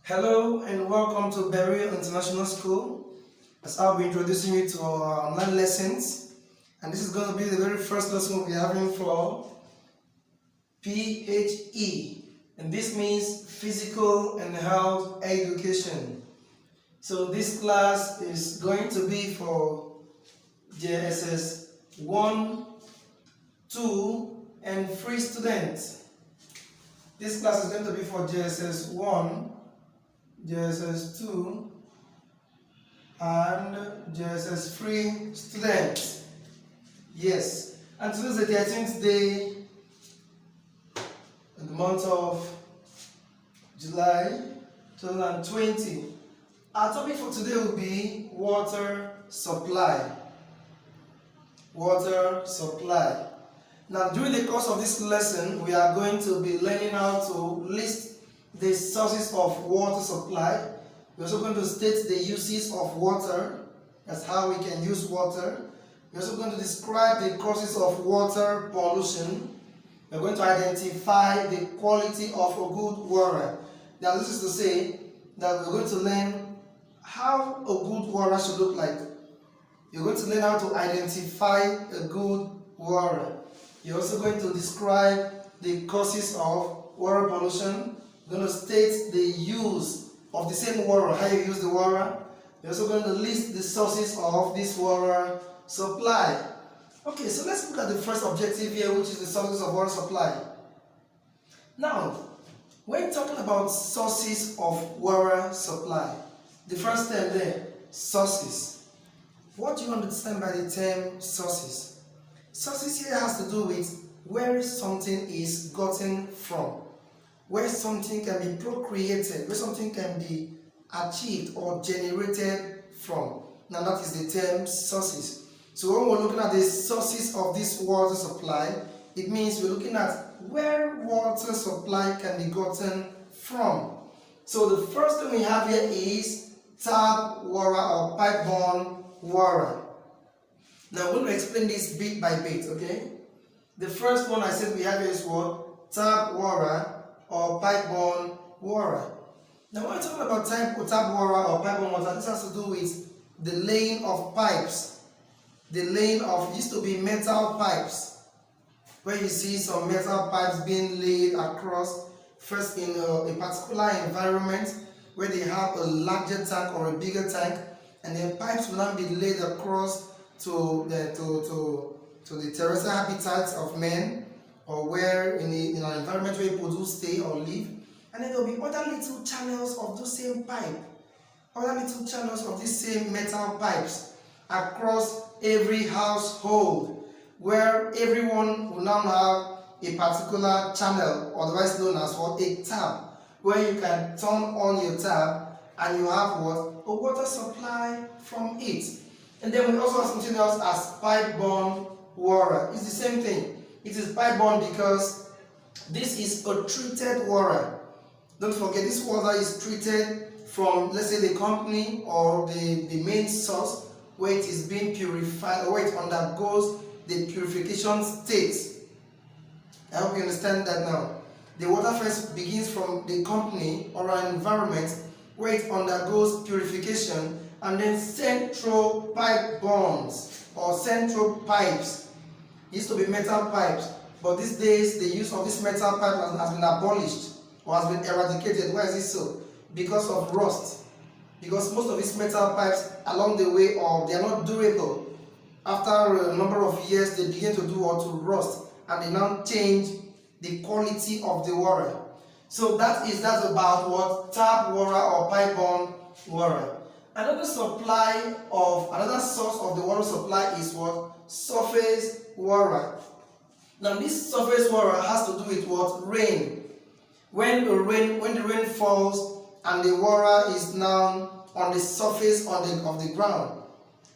Hello and welcome to Berry International School. As I'll be introducing you to our online lessons, and this is going to be the very first lesson we'll be having for PHE, and this means Physical and Health Education. So this class is going to be for JSS 1, 2 and 3 students. This class is going to be for JSS 1, JSS 2 and JSS 3 students. Yes, and today is the 13th day in the month of July 2020. Our topic for today will be water supply. Water supply. Now, during the course of this lesson, we are going to be learning how to list the sources of water supply. We're also going to state the uses of water. That's how we can use water. We're also going to describe the causes of water pollution. We're going to identify the quality of a good water. Now, this is to say that we're going to learn how a good water should look like. You're going to learn how to identify a good water. You're also going to describe the causes of water pollution. We're going to state the use of the same water, how you use the water. We're also going to list the sources of this water supply. Okay, so let's look at the first objective here, which is the sources of water supply. Now, when talking about sources of water supply, the first term there, sources. What do you understand by the term sources? Sources here has to do with where something is gotten from, where something can be procreated, where something can be achieved or generated from. Now that is the term sources. So when we're looking at the sources of this water supply, it means we're looking at where water supply can be gotten from. So the first thing we have here is tap water or pipe-borne water. Now we're going to explain this bit by bit, okay? The first one I said we have here is what? Tap water or pipe-borne water. Now when we're talking about tap water or pipe-borne water, this has to do with the laying of pipes. The laying of, used to be metal pipes, where you see some metal pipes being laid across, first in a particular environment where they have a larger tank or a bigger tank, and then pipes will not be laid across to the terrestrial habitats of men, or where in an environment where people do stay or live. And then there will be other little channels of those same pipe, other little channels of these same metal pipes across every household, where everyone will now have a particular channel, otherwise known as what? A tap, where you can turn on your tap and you have what? A water supply from it. And then we also have something else as pipe-borne water. It's the same thing. It is pipe-borne because this is a treated water. Don't forget, this water is treated from, let's say, the company or the main source, where it is being purified, or where it undergoes the purification state. I hope you understand that now. The water first begins from the company or an environment where it undergoes purification, and then central pipe bonds or central pipes. It used to be metal pipes, but these days the use of this metal pipe has been abolished or has been eradicated. Why is it so? Because of rust. Because most of these metal pipes along the way, or they are not durable. After a number of years, they begin to do or to rust, and they now change the quality of the water. So that's about what? Tap water or pipe-borne water. Another source of the water supply is what? Surface water. Now this surface water has to do with what? Rain. When the rain falls and the water is now on the surface of the ground.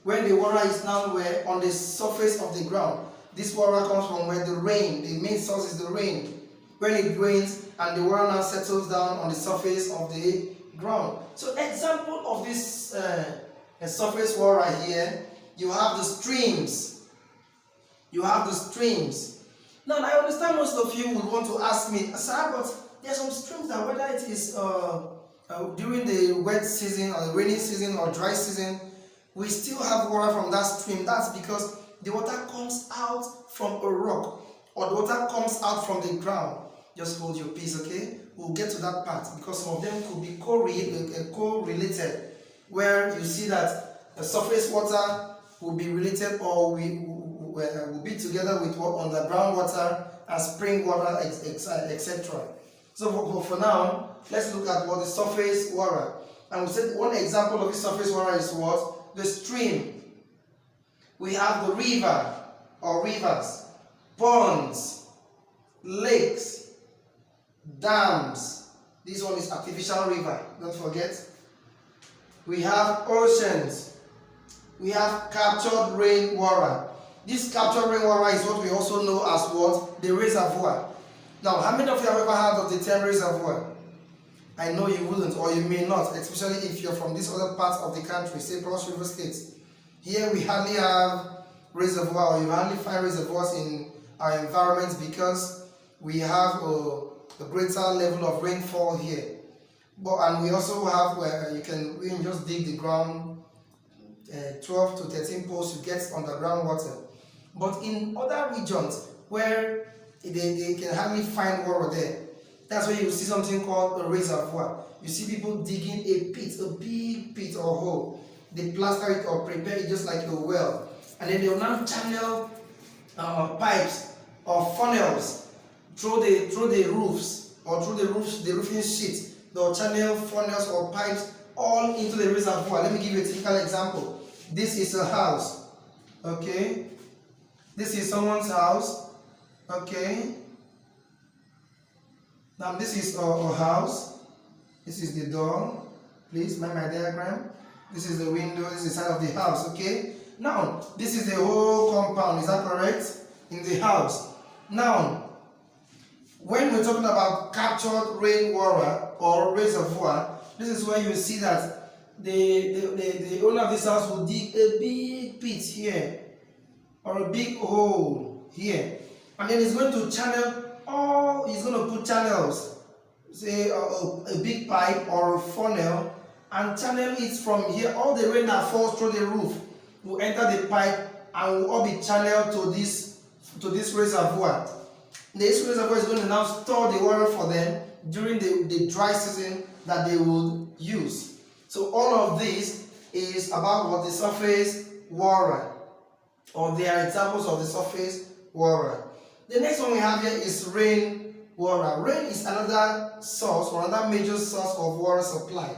When the water is now where? On the surface of the ground. This water comes from where? The rain. The main source is the rain. when it rains and the water now settles down on the surface of the ground. So example of this surface water here, you have the streams. You have the streams. Now I understand most of you would want to ask me, sir, but there are some streams that whether it is during the wet season or the rainy season or dry season, we still have water from that stream. That's because the water comes out from a rock or the water comes out from the ground. Just hold your peace, okay? We'll get to that part because some of them could be co-related, where you see that the surface water will be related or will be together with what underground water and spring water, etc. So for now, let's look at what the surface water. And we said one example of the surface water is what? The stream. We have the river or rivers, ponds, lakes, dams. This one is artificial river, don't forget. We have oceans. We have captured rainwater. This captured rainwater is what we also know as what? The reservoir. Now, how many of you have ever heard of the term reservoir? I know you wouldn't, or you may not, especially if you're from this other part of the country, say Cross River State. Here we hardly have reservoir, or you hardly find reservoirs in our environment because we have a greater level of rainfall here. And we also have where you can just dig the ground 12 to 13 posts to get underground water. But in other regions where they can hardly find water there, that's where you see something called a reservoir. You see people digging a pit, a big pit or hole. They plaster it or prepare it just like a well. And then they will now channel pipes or funnels through the roofs or through the roofing sheet. They'll channel funnels or pipes all into the reservoir. Let me give you a typical example. This is a house, okay? This is someone's house, okay? Now this is a house. This is the door. Please mind my diagram. This is the window. This is the side of the house, okay? Now, this is the whole compound. Is that correct? In the house. Now, when we're talking about captured rainwater or reservoir, this is where you see that the owner of this house will dig a big pit here or a big hole here, and then he's going to channel he's going to put channels, say a big pipe or a funnel, and channel it from here. All the rain that falls through the roof will enter the pipe and will all be channeled to this reservoir. This reservoir is going to now store the water for them during the dry season that they will use. So all of this is about what the surface water, or they are examples of the surface water. The next one we have here is rain water. Rain is another source or another major source of water supply.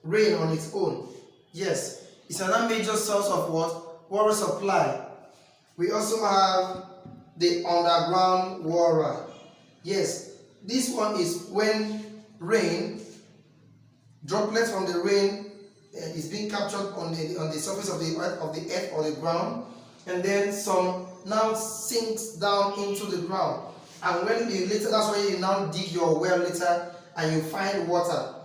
Rain on its own, yes, it's another major source of what? Water supply. We also have the underground water. Yes, this one is when rain, droplets from the rain is being captured on the surface of the earth or the ground, and then some now sinks down into the ground. And when you later, that's why you now dig your well later and you find water.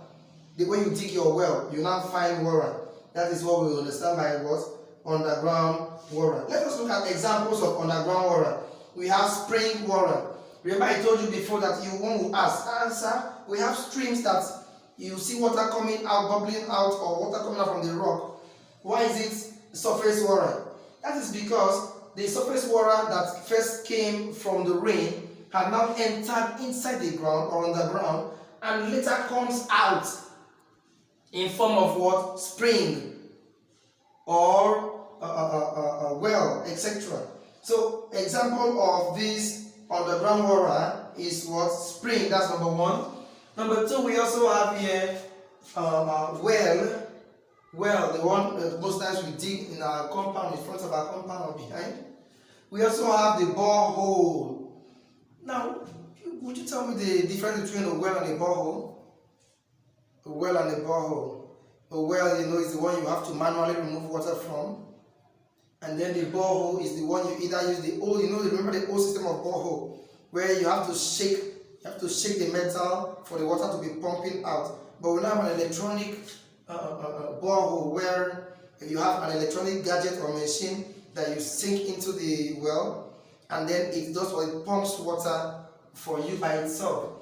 When you dig your well, you now find water. That is what we understand by what? Underground water. Let us look at examples of underground water. We have spring water. Remember I told you before that you want to ask, sir, we have streams that you see water coming out, bubbling out, or water coming out from the rock. Why is it surface water? That is because the surface water that first came from the rain had now entered inside the ground or underground and later comes out in form of what? Spring or a well, etc. So example of this underground water is what? Spring. That's number one. Number two, we also have here well, the one that most times we dig in our compound, in front of our compound or behind. We also have the borehole. Now, would you tell me the difference between a well and a borehole? A well and a borehole. A well, you know, is the one you have to manually remove water from. And then the borehole is the one you either use the old, you know, remember the old system of borehole, where you have to shake You have to shake the metal for the water to be pumping out. But we now have an electronic borehole where you have an electronic gadget or machine that you sink into the well, and then it does or it pumps water for you by itself.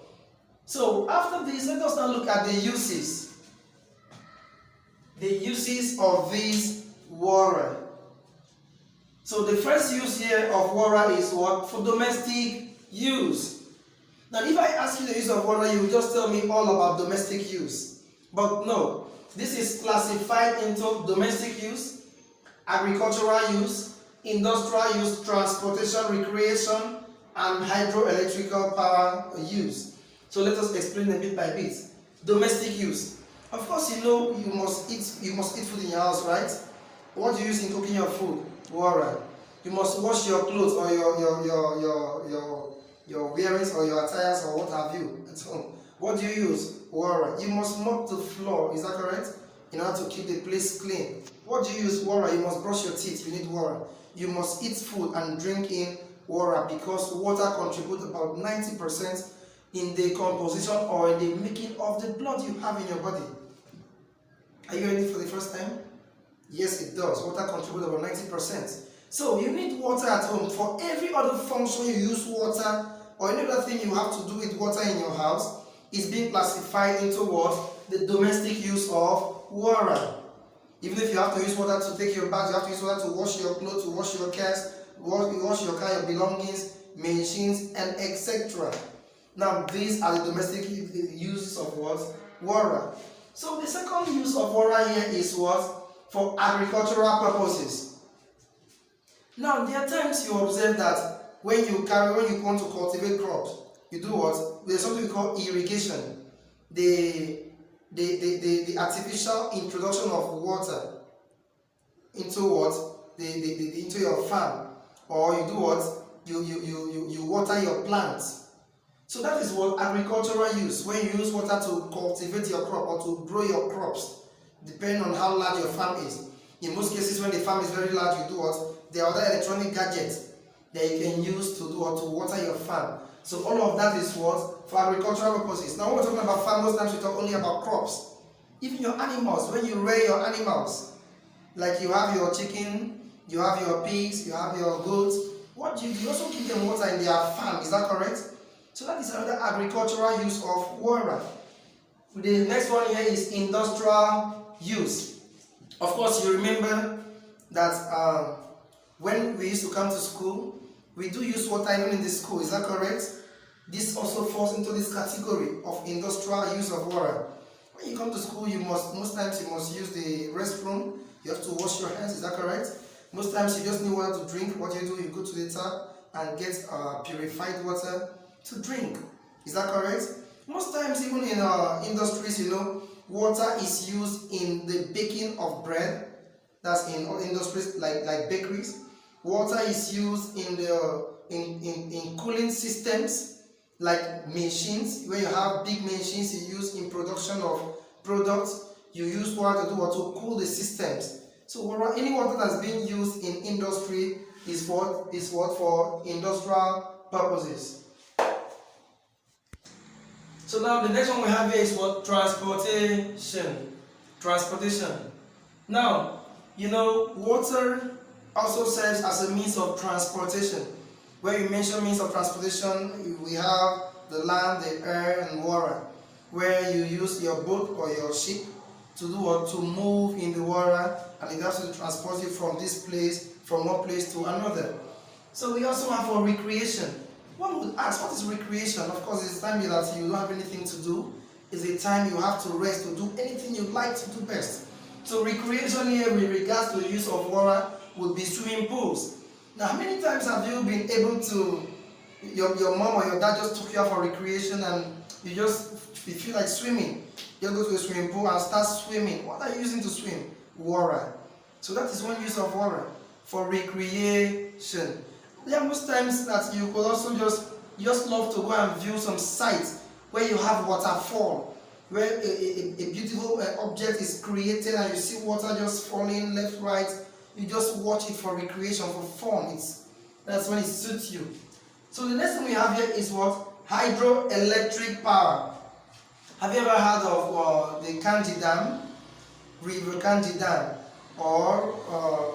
So after this, let us now look at the uses. The uses of this water. So the first use here of water is what? For domestic use. Now if I ask you the use of water, you will just tell me all about domestic use. But no, this is classified into domestic use, agricultural use, industrial use, transportation, recreation, and hydroelectrical power use. So let us explain a bit by bit. Domestic use. Of course, you know you must eat food in your house, right? What do you use in cooking your food? Water. You must wash your clothes or your wearings or your attires or what have you at home. What do you use? Water. You must mop the floor, is that correct? In order to keep the place clean. What do you use? Water. You must brush your teeth, you need water. You must eat food and drink in water because water contributes about 90% in the composition or in the making of the blood you have in your body. Are you ready for the first time? Yes, it does. Water contributes about 90%. So you need water at home. For every other function you use water, or any other thing you have to do with water in your house, is being classified into what? The domestic use of water. Even if you have to use water to take your bath, you have to use water to wash your clothes, to wash your cars, wash your car, your belongings, machines, and etc. Now these are the domestic uses of what? Water. So the second use of water here is what? For agricultural purposes. Now there are times you observe that when you want to cultivate crops, you do what? There's something we call irrigation. The artificial introduction of water into what? Into your farm. Or you do what? You water your plants. So that is what agricultural use, when you use water to cultivate your crop or to grow your crops, depending on how large your farm is. In most cases, when the farm is very large, you do what? There are other electronic gadgets that you can use to do what? To water your farm. So all of that is what? For agricultural purposes. Now when we're talking about farm, most times we talk only about crops. Even your animals, when you rear your animals, like you have your chicken, you have your pigs, you have your goats, what do you also give them water in their farm, is that correct? So that is another agricultural use of water. The next one here is industrial use. Of course, you remember that when we used to come to school, we do use water even in the school, is that correct? This also falls into this category of industrial use of water. When you come to school, most times you must use the restroom, you have to wash your hands, is that correct? Most times you just need water to drink. What do? You go to the tap and get purified water to drink. Is that correct? Most times, even in industries, you know, water is used in the baking of bread. That's in all industries like bakeries. Water is used in the in cooling systems like machines. When you have big machines you use in production of products, you use water to do what? To cool the systems. So any water that's being used in industry is what for industrial purposes. So now the next one we have here is what? Transportation. Now, you know, water also serves as a means of transportation. When we mention means of transportation, we have the land, the air, and water. Where you use your boat or your ship to do what? To move in the water, and it has to transport you from one place to another. So we also have for recreation. One would ask, what is recreation? Of course, it's a time that you don't have anything to do. It's a time you have to rest, to do anything you like to do best. So recreation here with regards to the use of water would be swimming pools. Now, how many times have you been able to, your mom or your dad just took you out for recreation and you feel like swimming? You go to a swimming pool and start swimming. What are you using to swim? Water. So that is one use of water for recreation. There are most times that you could also just love to go and view some sites where you have waterfall, where a beautiful object is created and you see water just falling left, right. You just watch it for recreation, for fun. That's when it suits you. So the next thing we have here is what? hydroelectric power. Have you ever heard of the Kanji Dam, River Kanji Dam, or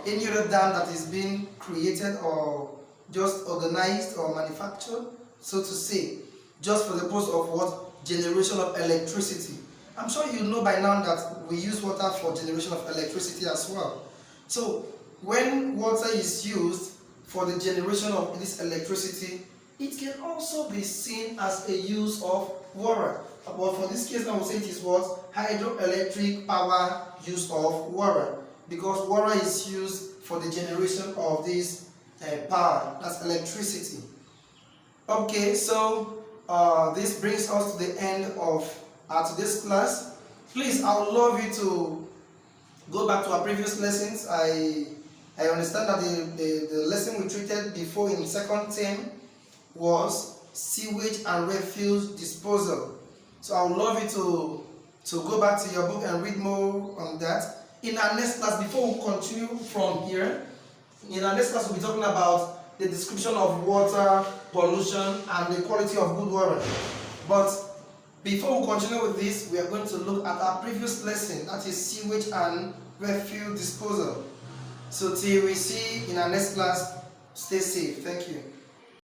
any other dam that is being created or just organized or manufactured, so to say, just for the purpose of what? Generation of electricity. I'm sure you know by now that we use water for generation of electricity as well. So when water is used for the generation of this electricity, it can also be seen as a use of water. But for this case, I would say it is what? Hydroelectric power use of water, because water is used for the generation of this power, that's electricity. Okay, so this brings us to the end of today's class. Please, I would love you to go back to our previous lessons. I understand that the lesson we treated before in second term was sewage and refuse disposal. So I would love you to go back to your book and read more on that. In our next class, before we continue from here, in our next class we'll be talking about the description of water pollution and the quality of good water. But before we continue with this, we are going to look at our previous lesson, that is sewage and refuse disposal. So till we see in our next class, stay safe. Thank you.